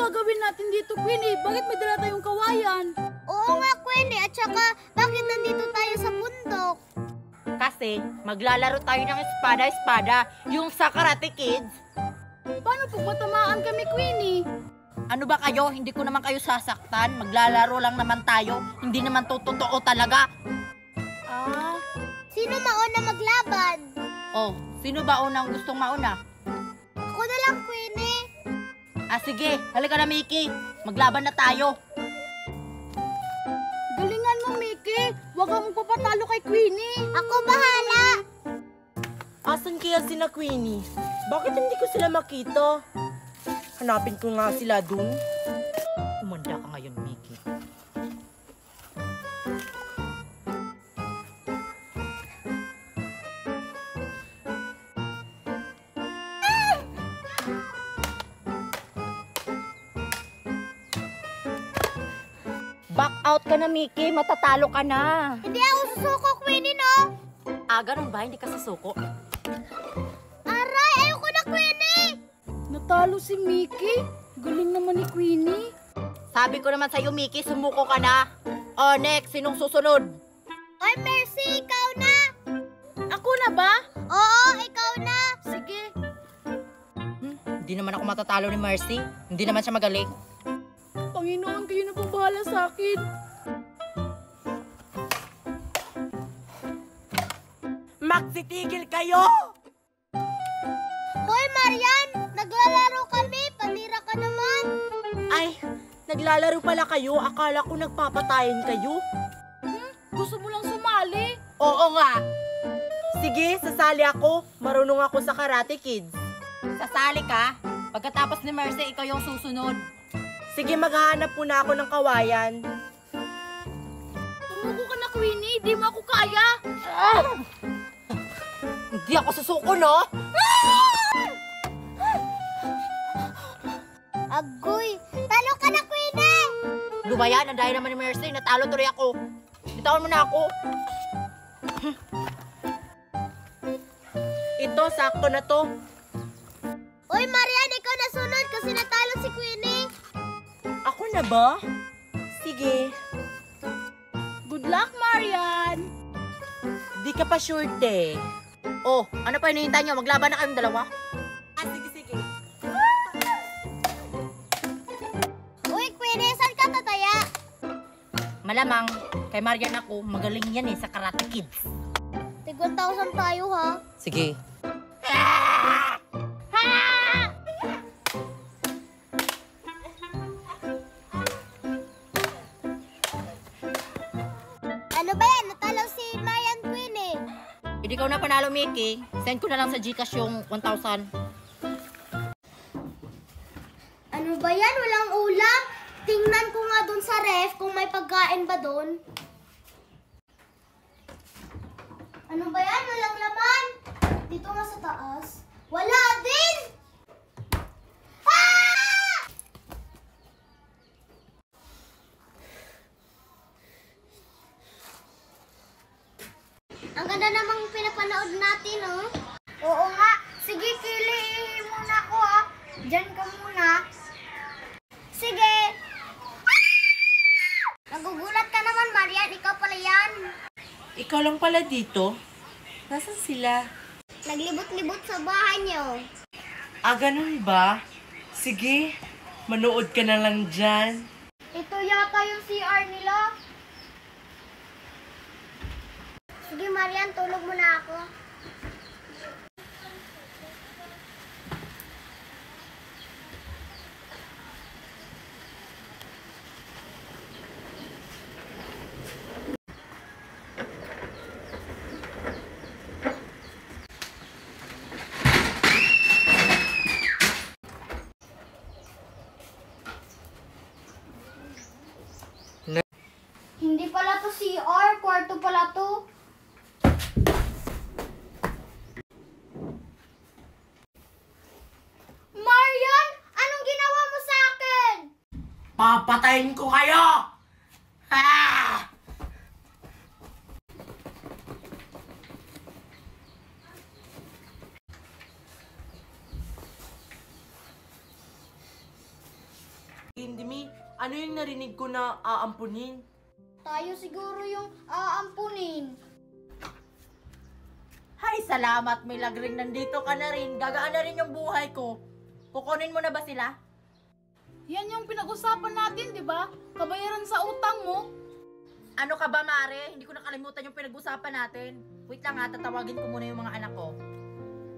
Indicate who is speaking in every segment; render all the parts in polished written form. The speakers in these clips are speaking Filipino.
Speaker 1: gagawin natin dito, Queenie? Bakit may dala tayong kawayan?
Speaker 2: Oo nga, Queenie. At saka, bakit nandito tayo sa bundok?
Speaker 3: Kasi maglalaro tayo ng espada-espada, yung sa Karate Kids.
Speaker 1: Paano pag matamaan kami, Queenie?
Speaker 3: Ano ba kayo? Hindi ko naman kayo sasaktan. Maglalaro lang naman tayo. Hindi naman to totoo talaga.
Speaker 2: Sino mauna maglaban?
Speaker 3: Oh, sino ba unang gustong mauna?
Speaker 2: Ako na lang, Queenie.
Speaker 3: Sige. Halika na, Mickey. Maglaban na tayo.
Speaker 1: Galingan mo, Mickey. Huwag kang papatalo kay Queenie.
Speaker 2: Ako bahala.
Speaker 4: Asan kaya sila, Queenie? Bakit hindi ko sila makita? Hanapin ko nga sila dun.
Speaker 3: Umanda ka ngayon, Mickey. Back out ka na, Mickey. Matatalo ka na.
Speaker 2: Hindi ako susuko, Queenie, no?
Speaker 3: Ganun ba? Hindi ka sasuko?
Speaker 2: Aray, ayoko na, Queenie.
Speaker 1: Natalo si Mickey. Galing naman ni Queenie.
Speaker 3: Sabi ko naman sa'yo, Mickey, sumuko ka na. Next, sinong susunod?
Speaker 2: Oy, Mercy, ikaw na.
Speaker 1: Ako na ba?
Speaker 2: Oo, ikaw na.
Speaker 1: Sige.
Speaker 3: Hindi naman ako matatalo ni Mercy. Hindi naman siya magaling.
Speaker 1: Panginoon, kayo na pong bahala sa akin.
Speaker 4: Magsitigil kayo!
Speaker 2: Hoy, Marian, naglalaro kami. Panira ka naman.
Speaker 4: Ay, naglalaro pala kayo. Akala ko nagpapatayin kayo.
Speaker 1: Gusto mo lang sumali?
Speaker 4: Oo nga. Sige, sasali ako. Marunong ako sa Karate Kids.
Speaker 3: Sasali ka. Pagkatapos ni Mercy, ikaw yung susunod.
Speaker 4: Sige, maghahanap muna ako ng kawayan.
Speaker 1: Tumuko ka na, Queenie. Di mo ako kaya.
Speaker 3: Hindi ako susuko, no?
Speaker 2: Agoy, talo ka na, Queenie.
Speaker 3: Lumayan, ang dahil naman ni Mercy. Natalo tuloy ako. Bitawan mo na ako.
Speaker 4: Ito, sakto na to.
Speaker 2: Uy, Marian, ikaw nasunod kasi natalo si Queenie.
Speaker 4: Ako na ba? Sige.
Speaker 1: Good luck, Marian.
Speaker 4: Di ka pa sure, te.
Speaker 3: Oh, ano pa hinihintay nyo? Maglaban na kayong dalawa?
Speaker 4: Sige, sige.
Speaker 2: Uy, Queenie, saan ka tataya?
Speaker 3: Malamang, kay Marian ako, magaling yan sa Karate Kids.
Speaker 2: Tig 1,000 tayo, ha?
Speaker 3: Sige.
Speaker 2: Ano ba yan? Natalo si Marian, Queenie.
Speaker 3: Hindi ko na panalo, Mickey. Send ko na lang sa Gcash yung 1,000.
Speaker 2: Ano ba yan? Walang ulam? Tingnan ko nga dun sa ref kung may pagkain ba dun. Ano ba yan? Walang laman? Dito nga sa taas. Wala din! Ah! Ang ganda namang pinapanood natin, oh. Oo nga. Sige, Kili, muna ako, ah. Diyan ka muna. Sige. Nagugulat ka naman, Marian. Ikaw pala yan.
Speaker 4: Ikaw lang pala dito? Nasaan sila?
Speaker 2: Naglibot-libot sa bahay niyo.
Speaker 4: Ganun ba? Sige, manood ka na lang dyan.
Speaker 2: Ito yata yung CR nila. Sige, Marian, tulog muna ako. Hindi pala to CR, kwarto pala to. Marian, anong ginawa mo sa akin?
Speaker 4: Papatayin ko kayo! Ah! Tindimi, ano yung narinig ko na aampunin?
Speaker 2: Tayo siguro yung aampunin.
Speaker 3: Hay, salamat Milagring, nandito ka na rin. Gagaan na rin yung buhay ko. Kukunin mo na ba sila?
Speaker 1: Yan yung pinag-usapan natin, di ba? Kabayaran sa utang mo.
Speaker 3: Ano ka ba, Mare? Hindi ko nakalimutan yung pinag-usapan natin. Wait lang ha, tatawagin ko muna yung mga anak ko.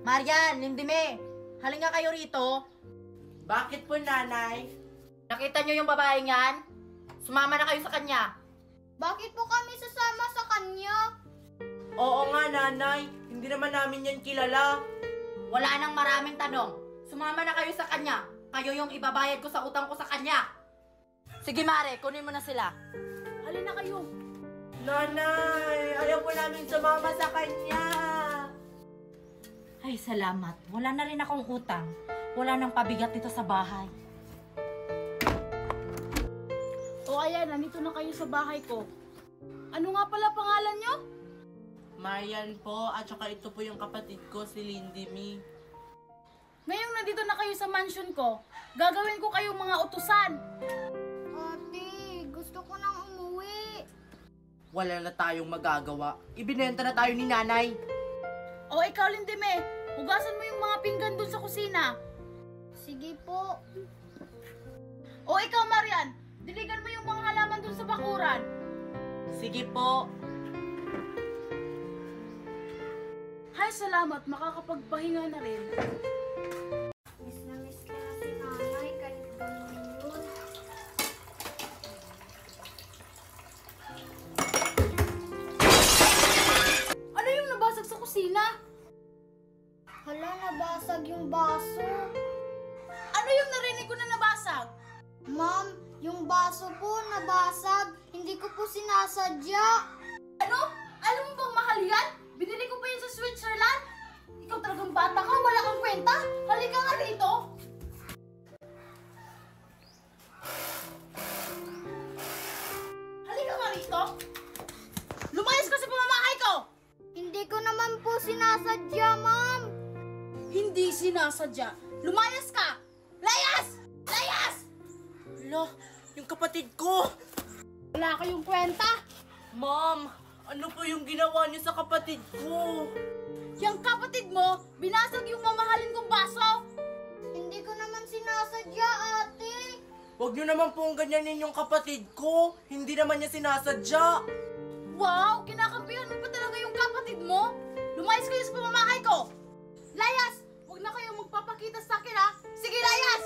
Speaker 3: Marian, Lindime, halika kayo rito.
Speaker 4: Bakit po, nanay?
Speaker 3: Nakita nyo yung babaeng yan? Sumama na kayo sa kanya.
Speaker 2: Bakit po kami sasama sa kanya?
Speaker 4: Oo nga, nanay. Hindi naman namin yan kilala.
Speaker 3: Wala nang maraming tanong. Sumama na kayo sa kanya. Kayo yung ibabayad ko sa utang ko sa kanya. Sige, Mare, kunin mo na sila.
Speaker 1: Halina kayo.
Speaker 4: Nanay, ayaw po namin sumama sa kanya.
Speaker 3: Ay, salamat. Wala na rin akong utang. Wala nang pabigat dito sa bahay.
Speaker 1: O ayan, nandito na kayo sa bahay ko. Ano nga pala pangalan nyo?
Speaker 4: Marian po, at saka ito po yung kapatid ko, si Lindimi.
Speaker 1: Ngayong nandito na kayo sa mansion ko, gagawin ko kayong mga utusan.
Speaker 2: Ate, gusto ko nang umuwi.
Speaker 4: Wala na tayong magagawa. Ibinenta na tayo ni nanay.
Speaker 1: O ikaw, Lindime, hugasan mo yung mga pinggan dun sa kusina.
Speaker 2: Sige po.
Speaker 1: O ikaw, Marian, diligan mo yung mga halaman dun sa bakuran.
Speaker 4: Sige po.
Speaker 1: Hay, salamat, makakapagpahinga na rin.
Speaker 2: Miss na si nanay, kahit ganun yun.
Speaker 1: Ano yung nabasag sa kusina?
Speaker 2: Hala, nabasag yung baso.
Speaker 1: Ano yung narinig ko na nabasag?
Speaker 2: Ma'am, yung baso po nabasag. Hindi ko po sinasadya.
Speaker 1: Ano? Alam mo bang mahal yan? Binili ko pa yan sa Switzerland. Ikaw talagang bata ka, wala kang kwenta. Halika nga rito. Halika nga rito. Lumayas ka sa pamamahay ko.
Speaker 2: Hindi ko naman po sinasadya, ma'am.
Speaker 1: Hindi sinasadya. Lumayas ka. Layas! Layas!
Speaker 4: Hala, yung kapatid ko.
Speaker 1: Wala kayong kwenta.
Speaker 4: Ma'am, ano po yung ginawa niyo sa kapatid ko?
Speaker 1: Yung kapatid mo, binasag yung mamahalin kong baso.
Speaker 2: Hindi ko naman sinasadya, ate.
Speaker 4: Huwag niyo naman pong ganyanin yung kapatid ko. Hindi naman niya sinasadya.
Speaker 1: Wow! Kinakampihan mo pa talaga yung kapatid mo? Lumayas kayo sa pamamahay ko! Layas! Huwag na kayong magpapakita sa akin, ha? Sige, layas!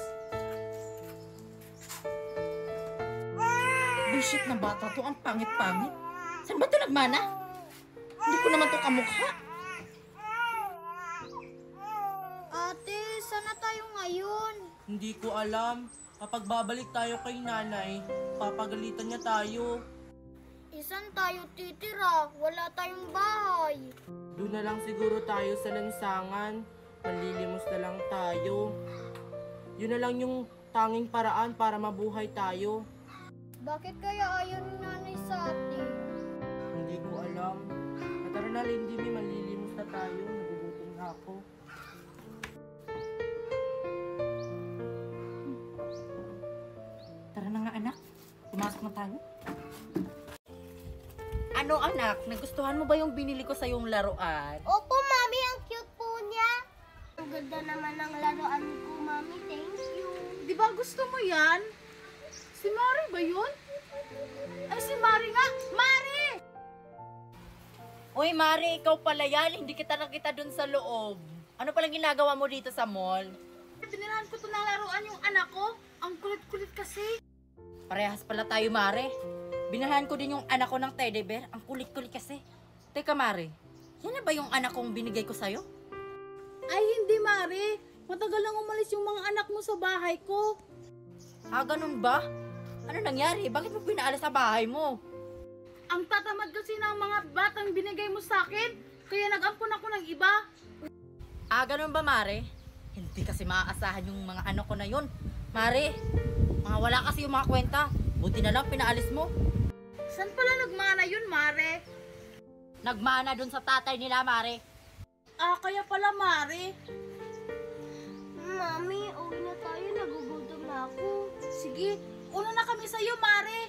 Speaker 3: Bullshit na bata to, ang pangit-pangit. Saan ba ito nagmana? Hindi ko naman to kamukha.
Speaker 2: Ate, sana tayo ngayon?
Speaker 4: Hindi ko alam. Kapag babalik tayo kay nanay, papagalitan niya tayo.
Speaker 2: Isan tayo titira? Wala tayong bahay.
Speaker 4: Doon na lang siguro tayo sa lansangan. Manlilimos na lang tayo. Yun na lang yung tanging paraan para mabuhay tayo.
Speaker 2: Bakit kaya ayaw ni nanay sa atin?
Speaker 4: Hindi ko alam. Tara na, Lindimi, manlilimos na tayo. Nagugutom na ako.
Speaker 3: Tara na nga anak, pumasok na tayo. Ano anak, nagustuhan mo ba yung binili ko sa yung laruan?
Speaker 2: Opo, mami, ang cute po niya. Ang ganda naman ng laruan ko, mami. Thank you.
Speaker 1: Di ba gusto mo yan? Si Mari ba yun? Ay, si Mari nga! Mari!
Speaker 3: Uy Mari, ikaw pala yan, hindi kita nakita dun sa loob. Ano palang ginagawa mo dito sa mall?
Speaker 1: Pinirahan ko to ng laruan yung anak ko. Ang kulit-kulit kasi.
Speaker 3: Parehas pala tayo Mari. Binahan ko din yung anak ko ng teddy bear, ang kulit-kulit kasi. Teka Mari, yan na ba yung anak kong binigay ko sa'yo?
Speaker 1: Ay, hindi Mari. Matagal lang umalis yung mga anak mo sa bahay ko.
Speaker 3: Ah, ganun ba? Ano nangyari? Bakit mo pinaalis sa bahay mo?
Speaker 1: Ang tatamad kasi ng mga batang binigay mo sa akin. Kaya nag-ampun ako ng iba.
Speaker 3: Ah, ganun ba, Mare? Hindi kasi maaasahan yung mga anak ko na yun. Mare, mga wala kasi yung mga kwenta. Buti na lang pinaalis mo.
Speaker 1: Saan pala nagmana yun, Mare?
Speaker 3: Nagmana dun sa tatay nila, Mare.
Speaker 1: Ah, kaya pala, Mare.
Speaker 2: Mami, uwi na tayo. Nagugutom na ako.
Speaker 1: Sige, kami sa'yo, Mare.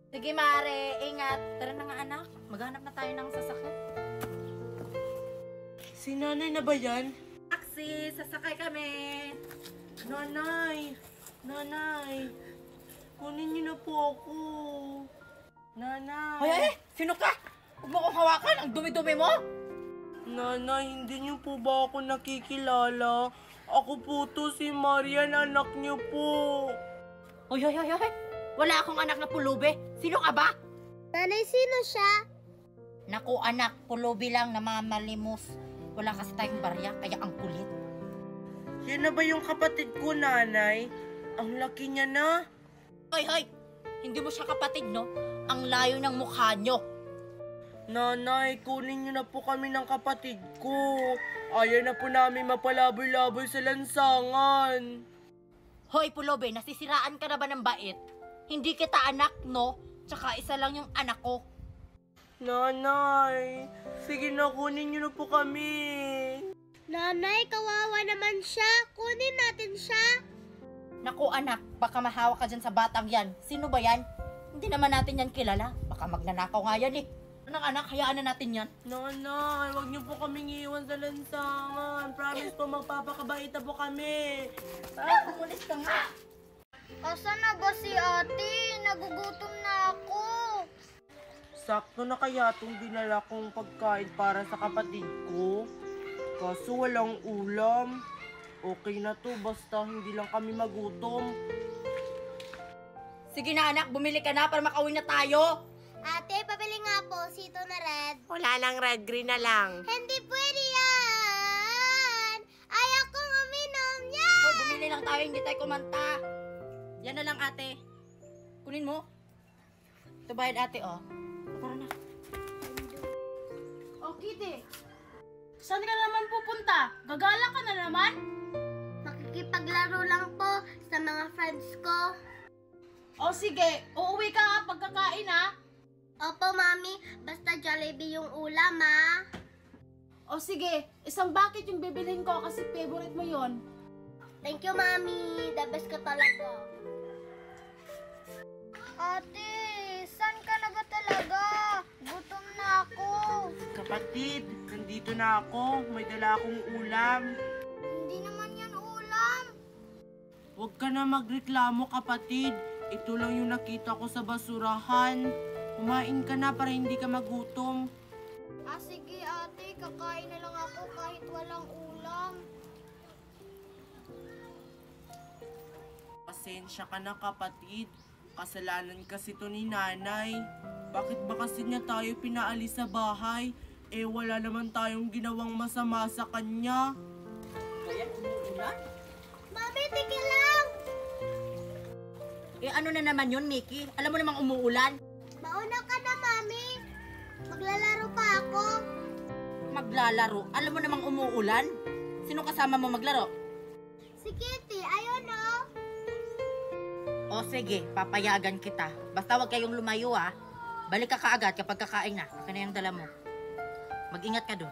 Speaker 3: Sige, Mare, ingat. Tara na nga, anak. Maghanap na tayo ng sasakyan.
Speaker 4: Si nanay na ba yan?
Speaker 3: Taxi, sasakay kami.
Speaker 4: Nanay! Nanay! Kunin niyo na po ako. Nanay!
Speaker 3: Hoy, sino ka? Huwag mo kong hawakan. Ang dumi-dumi mo.
Speaker 4: Nanay, hindi niyo po ba ako nakikilala? Ako po to si Marian, anak niyo po.
Speaker 3: Hoy. Wala akong anak na pulubi. Sino ka ba?
Speaker 2: Nanay, sino siya?
Speaker 3: Naku, anak. Pulubi lang na mga malimos. Wala kasi tayong barya, kaya ang kulit.
Speaker 4: Yan na ba yung kapatid ko, nanay? Ang laki niya na.
Speaker 3: Hoy. Hindi mo siya kapatid, no? Ang layo ng mukha nyo.
Speaker 4: Nanay, kunin niyo na po kami ng kapatid ko. Ayaw na po namin mapalaboy-laboy sa lansangan.
Speaker 3: Hoy, Pulubi, nasisiraan ka na ba ng bait? Hindi kita anak, no? Tsaka isa lang yung anak ko.
Speaker 4: Nanay, sige na, kunin niyo na po kami.
Speaker 2: Nanay, kawawa naman siya. Kunin natin siya.
Speaker 3: Naku, anak, baka mahawa ka dyan sa batang yan. Sino ba yan? Hindi naman natin yan kilala. Baka magnanakaw nga yan eh. Anak, hayaan na natin yan.
Speaker 4: Nanay, wag niyo po kaming iiwan sa lansangan. Promise po, magpapakabait na po kami.
Speaker 3: Umulis ka nga.
Speaker 2: Asan na ba si ate? Nagugutom na ako.
Speaker 4: Sakto na kaya itong dinala kong pagkain para sa kapatid ko. Kaso walang ulam. Okay na to, basta hindi lang kami magutom.
Speaker 3: Sige na, anak, bumili ka na para makauwi na tayo.
Speaker 2: Ate, pabili nga po. Sito na red.
Speaker 4: Wala lang red, green na lang.
Speaker 2: Hindi pwede yan. Ayaw kong uminom yan.
Speaker 3: Hoy, bumili lang tayo, hindi tayo kumanta. Yan na lang, ate. Kunin mo. Ito bayad, ate, oh. Tara na.
Speaker 1: O, Kitty. Saan ka naman pupunta? Gagala ka na naman?
Speaker 2: Makikipaglaro lang po sa mga friends ko.
Speaker 1: O, sige. Uuwi ka pagkakain, ha?
Speaker 2: Opo, Mami. Basta Jollibee yung ulam, ha?
Speaker 1: O, sige. Isang bucket yung bibilhin ko kasi favorite mo yon.
Speaker 2: Thank you, Mami. The best ka talaga. Ate, saan ka na ba talaga? Gutom na ako.
Speaker 4: Kapatid, nandito na ako. May dala akong ulam.
Speaker 2: Hindi naman yan ulam.
Speaker 4: Huwag ka na magreklamo, kapatid. Ito lang yung nakita ko sa basurahan. Kumain ka na para hindi ka magutom.
Speaker 2: Sige, ate. Kakain na lang ako kahit walang ulam.
Speaker 4: Pasensya ka na, kapatid. Kasalanan kasi to ni nanay. Bakit ba kasi niya tayo pinaalis sa bahay? Eh, wala naman tayong ginawang masama sa kanya.
Speaker 3: Ayan, umuulan.
Speaker 2: Mami, tigil lang.
Speaker 3: Eh, ano na naman yun, Mickey? Alam mo namang umuulan.
Speaker 2: Mauna ka na, Mami. Maglalaro pa ako.
Speaker 3: Maglalaro. Alam mo namang umuulan. Sino kasama mo maglaro?
Speaker 2: Si Kitty, ayun o.
Speaker 3: O sige, papayagan kita. Basta wag kayong lumayo, ha. Balik ka kaagad kapag kakain na. Akin na yung dala mo. Mag-ingat ka doon.